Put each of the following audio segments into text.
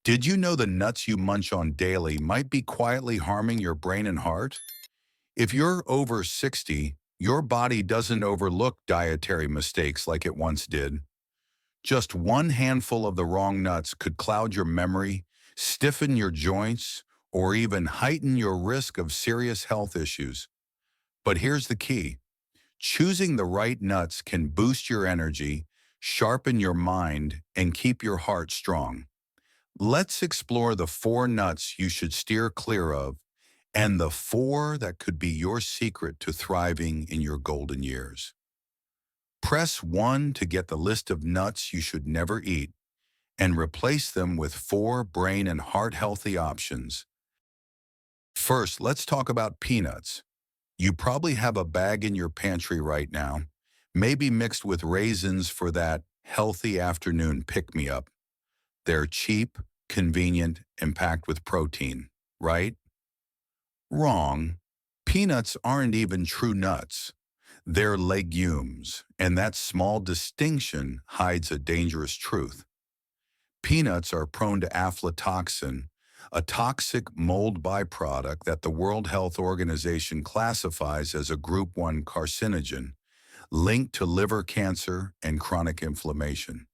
Did you know the nuts you munch on daily might be quietly harming your brain and heart? If you're over 60, your body doesn't overlook dietary mistakes like it once did. Just one handful of the wrong nuts could cloud your memory, stiffen your joints, or even heighten your risk of serious health issues. But here's the key. Choosing the right nuts can boost your energy, sharpen your mind, and keep your heart strong. Let's explore the four nuts you should steer clear of and the four that could be your secret to thriving in your golden years. Press 1 to get the list of nuts you should never eat and replace them with four brain and heart healthy options. First, let's talk about peanuts. You probably have a bag in your pantry right now, maybe mixed with raisins for that healthy afternoon pick-me-up. They're cheap, convenient, and packed with protein, right? Wrong. Peanuts aren't even true nuts. They're legumes, and that small distinction hides a dangerous truth. Peanuts are prone to aflatoxin, a toxic mold byproduct that the World Health Organization classifies as a Group 1 carcinogen, linked to liver cancer and chronic inflammation.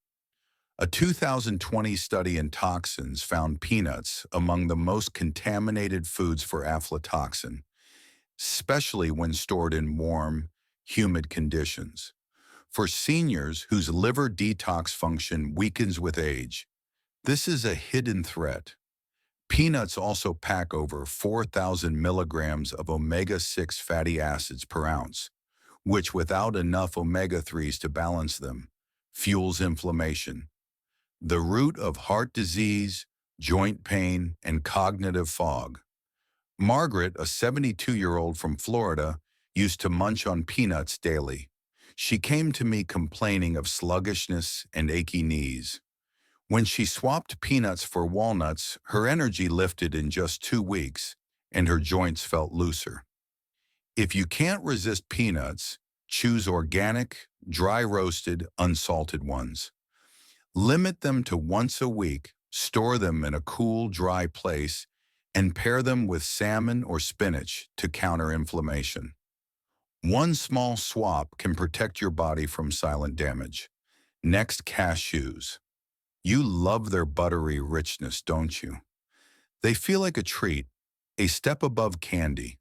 A 2020 study in toxins found peanuts among the most contaminated foods for aflatoxin, especially when stored in warm, humid conditions. For seniors whose liver detox function weakens with age, this is a hidden threat. Peanuts also pack over 4,000 milligrams of omega-6 fatty acids per ounce, which without enough omega-3s to balance them, fuels inflammation. The root of heart disease, joint pain, and cognitive fog. Margaret, a 72-year-old from Florida, used to munch on peanuts daily. She came to me complaining of sluggishness and achy knees. When she swapped peanuts for walnuts, her energy lifted in just 2 weeks, and her joints felt looser. If you can't resist peanuts, choose organic, dry-roasted, unsalted ones. Limit them to once a week, store them in a cool, dry place, and pair them with salmon or spinach to counter inflammation. One small swap can protect your body from silent damage. Next, cashews. You love their buttery richness, don't you? They feel like a treat, a step above candy.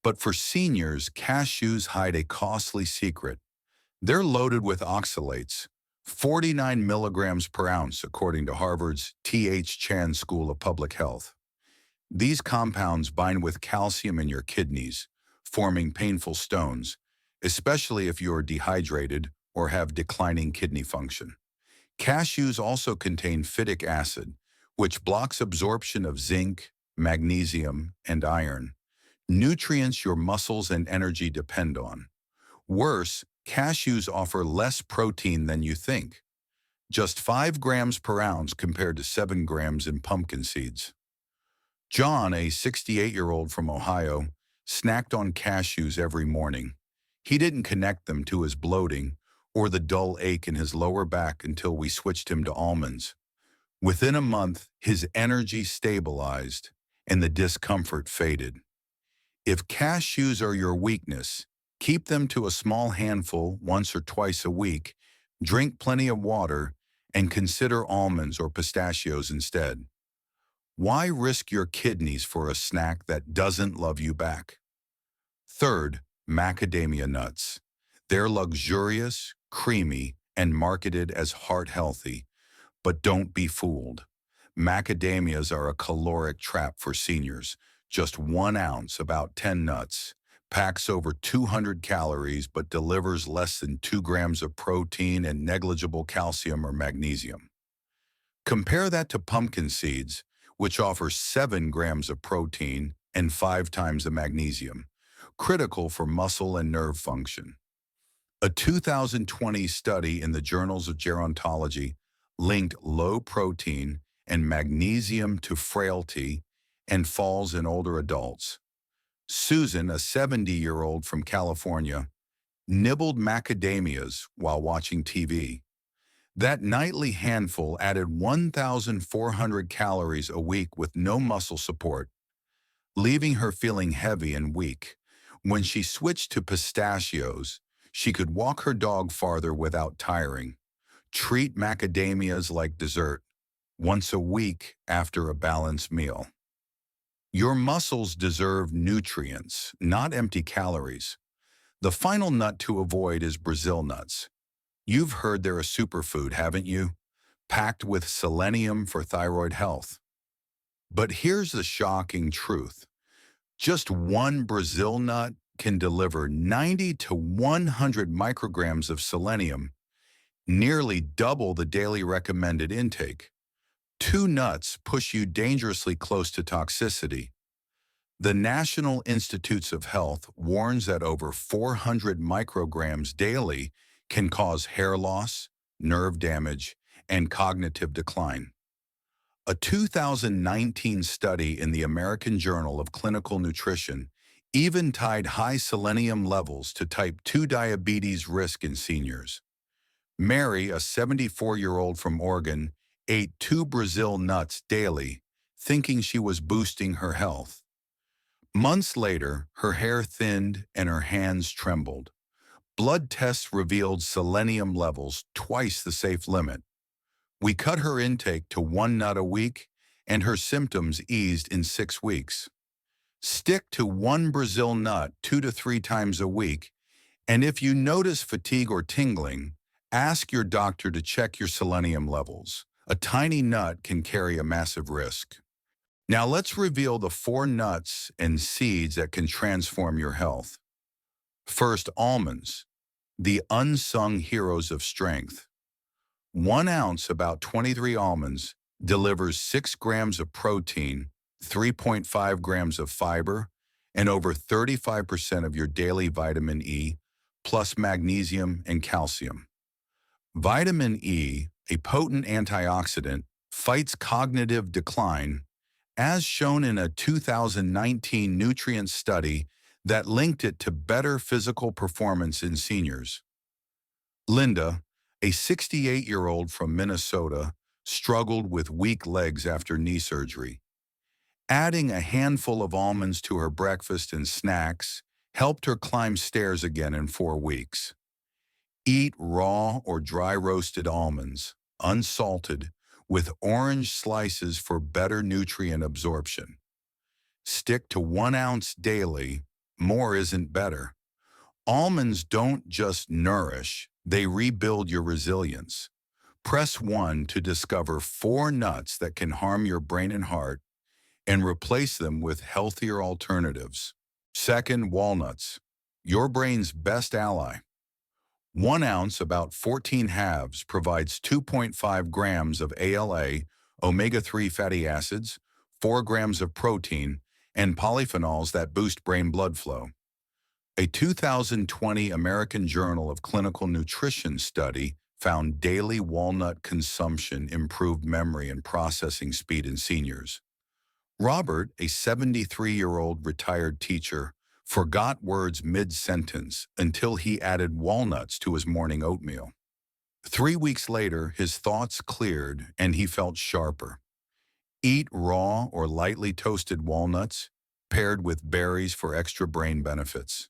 But for seniors, cashews hide a costly secret. They're loaded with oxalates, 49 milligrams per ounce, according to Harvard's T.H. Chan School of Public Health. These compounds bind with calcium in your kidneys, forming painful stones, especially if you're dehydrated or have declining kidney function. Cashews also contain phytic acid, which blocks absorption of zinc, magnesium, and iron, nutrients your muscles and energy depend on. Worse, cashews offer less protein than you think, just 5 grams per ounce compared to 7 grams in pumpkin seeds. John, a 68-year-old from Ohio, snacked on cashews every morning. He didn't connect them to his bloating or the dull ache in his lower back until we switched him to almonds. Within a month, his energy stabilized and the discomfort faded. If cashews are your weakness, keep them to a small handful once or twice a week, drink plenty of water, and consider almonds or pistachios instead. Why risk your kidneys for a snack that doesn't love you back? Third, macadamia nuts. They're luxurious, creamy, and marketed as heart-healthy, but don't be fooled. Macadamias are a caloric trap for seniors. Just 1 ounce, about 10 nuts, packs over 200 calories but delivers less than 2 grams of protein and negligible calcium or magnesium. Compare that to pumpkin seeds, which offer 7 grams of protein and 5 times the magnesium, critical for muscle and nerve function. A 2020 study in the Journals of Gerontology linked low protein and magnesium to frailty and falls in older adults. Susan, a 70-year-old from California, nibbled macadamias while watching TV. That nightly handful added 1,400 calories a week with no muscle support, leaving her feeling heavy and weak. When she switched to pistachios, she could walk her dog farther without tiring, treat macadamias like dessert once a week after a balanced meal. Your muscles deserve nutrients, not empty calories. The final nut to avoid is Brazil nuts. You've heard they're a superfood, haven't you? Packed with selenium for thyroid health. But here's the shocking truth. Just one Brazil nut can deliver 90 to 100 micrograms of selenium, nearly double the daily recommended intake. Two nuts push you dangerously close to toxicity. The National Institutes of Health warns that over 400 micrograms daily can cause hair loss, nerve damage, and cognitive decline. A 2019 study in the American Journal of Clinical Nutrition even tied high selenium levels to type 2 diabetes risk in seniors. Mary, a 74-year-old from Oregon, ate 2 Brazil nuts daily, thinking she was boosting her health. Months later, her hair thinned and her hands trembled. Blood tests revealed selenium levels twice the safe limit. We cut her intake to 1 nut a week, and her symptoms eased in 6 weeks. Stick to 1 Brazil nut 2 to 3 times a week, and if you notice fatigue or tingling, ask your doctor to check your selenium levels. A tiny nut can carry a massive risk. Now let's reveal the 4 nuts and seeds that can transform your health. First, almonds, the unsung heroes of strength. 1 ounce, about 23 almonds, delivers 6 grams of protein, 3.5 grams of fiber, and over 35% of your daily vitamin E, plus magnesium and calcium. Vitamin E, a potent antioxidant, fights cognitive decline, as shown in a 2019 nutrient study that linked it to better physical performance in seniors. Linda, a 68-year-old from Minnesota, struggled with weak legs after knee surgery. Adding a handful of almonds to her breakfast and snacks helped her climb stairs again in 4 weeks. Eat raw or dry roasted almonds, unsalted, with orange slices for better nutrient absorption. Stick to 1 ounce daily. More isn't better. Almonds don't just nourish, they rebuild your resilience. Press 1 to discover 4 nuts that can harm your brain and heart and replace them with healthier alternatives. Second, walnuts, your brain's best ally. 1 ounce, about 14 halves, provides 2.5 grams of ALA, omega-3 fatty acids, 4 grams of protein, and polyphenols that boost brain blood flow. A 2020 American Journal of Clinical Nutrition study found daily walnut consumption improved memory and processing speed in seniors. Robert, a 73-year-old retired teacher, forgot words mid-sentence until he added walnuts to his morning oatmeal. 3 weeks later, his thoughts cleared and he felt sharper. Eat raw or lightly toasted walnuts, paired with berries for extra brain benefits.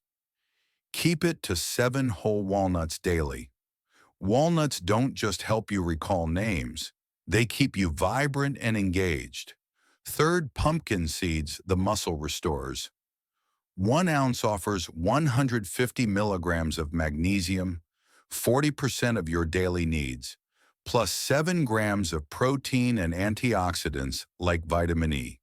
Keep it to 7 whole walnuts daily. Walnuts don't just help you recall names, they keep you vibrant and engaged. Third, pumpkin seeds, the muscle restorers. 1 ounce offers 150 milligrams of magnesium, 40% of your daily needs, plus 7 grams of protein and antioxidants like vitamin E.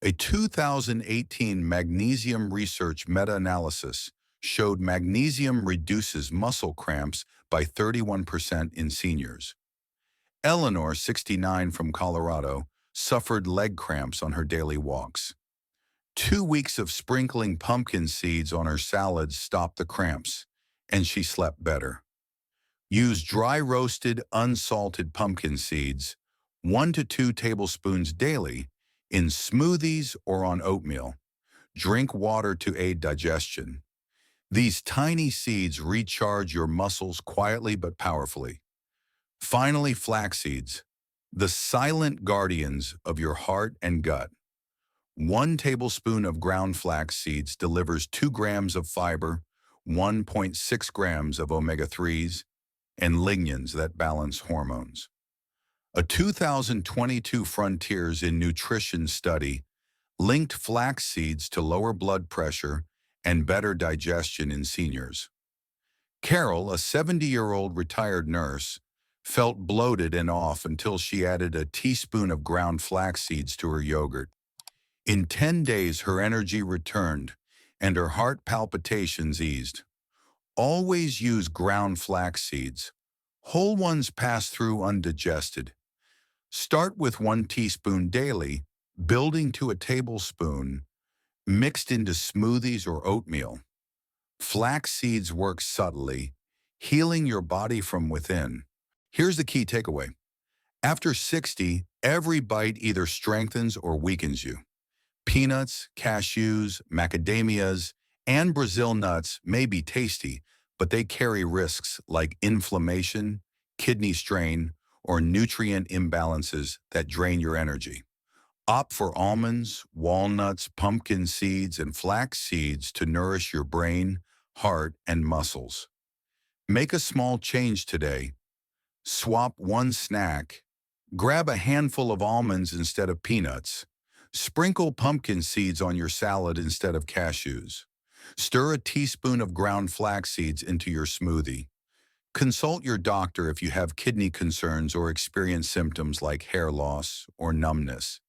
A 2018 magnesium research meta-analysis showed magnesium reduces muscle cramps by 31% in seniors. Eleanor, 69, from Colorado, suffered leg cramps on her daily walks. 2 weeks of sprinkling pumpkin seeds on her salads stopped the cramps, and she slept better. Use dry roasted, unsalted pumpkin seeds, 1 to 2 tablespoons daily, in smoothies or on oatmeal. Drink water to aid digestion. These tiny seeds recharge your muscles quietly but powerfully. Finally, flax seeds, the silent guardians of your heart and gut. 1 tablespoon of ground flax seeds delivers 2 grams of fiber, 1.6 grams of omega-3s, and lignans that balance hormones. A 2022 Frontiers in Nutrition study linked flax seeds to lower blood pressure and better digestion in seniors. Carol, a 70-year-old retired nurse, felt bloated and off until she added a teaspoon of ground flax seeds to her yogurt. In 10 days, her energy returned and her heart palpitations eased. Always use ground flax seeds. Whole ones pass through undigested. Start with 1 teaspoon daily, building to a tablespoon, mixed into smoothies or oatmeal. Flax seeds work subtly, healing your body from within. Here's the key takeaway. After 60, every bite either strengthens or weakens you. Peanuts, cashews, macadamias, and Brazil nuts may be tasty, but they carry risks like inflammation, kidney strain, or nutrient imbalances that drain your energy. Opt for almonds, walnuts, pumpkin seeds, and flax seeds to nourish your brain, heart, and muscles. Make a small change today. Swap one snack. Grab a handful of almonds instead of peanuts. Sprinkle pumpkin seeds on your salad instead of cashews. Stir a teaspoon of ground flax seeds into your smoothie. Consult your doctor if you have kidney concerns or experience symptoms like hair loss or numbness.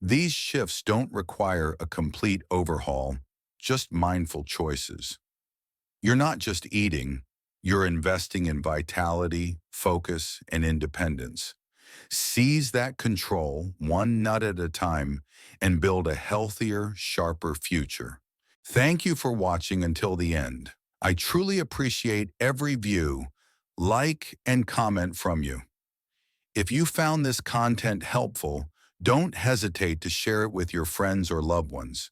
These shifts don't require a complete overhaul, just mindful choices. You're not just eating, you're investing in vitality, focus, and independence. Seize that control, one nut at a time, and build a healthier, sharper future. Thank you for watching until the end. I truly appreciate every view, like, and comment from you. If you found this content helpful, don't hesitate to share it with your friends or loved ones.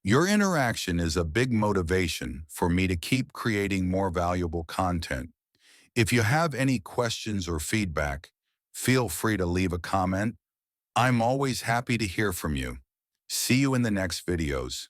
Your interaction is a big motivation for me to keep creating more valuable content. If you have any questions or feedback, feel free to leave a comment. I'm always happy to hear from you. See you in the next videos.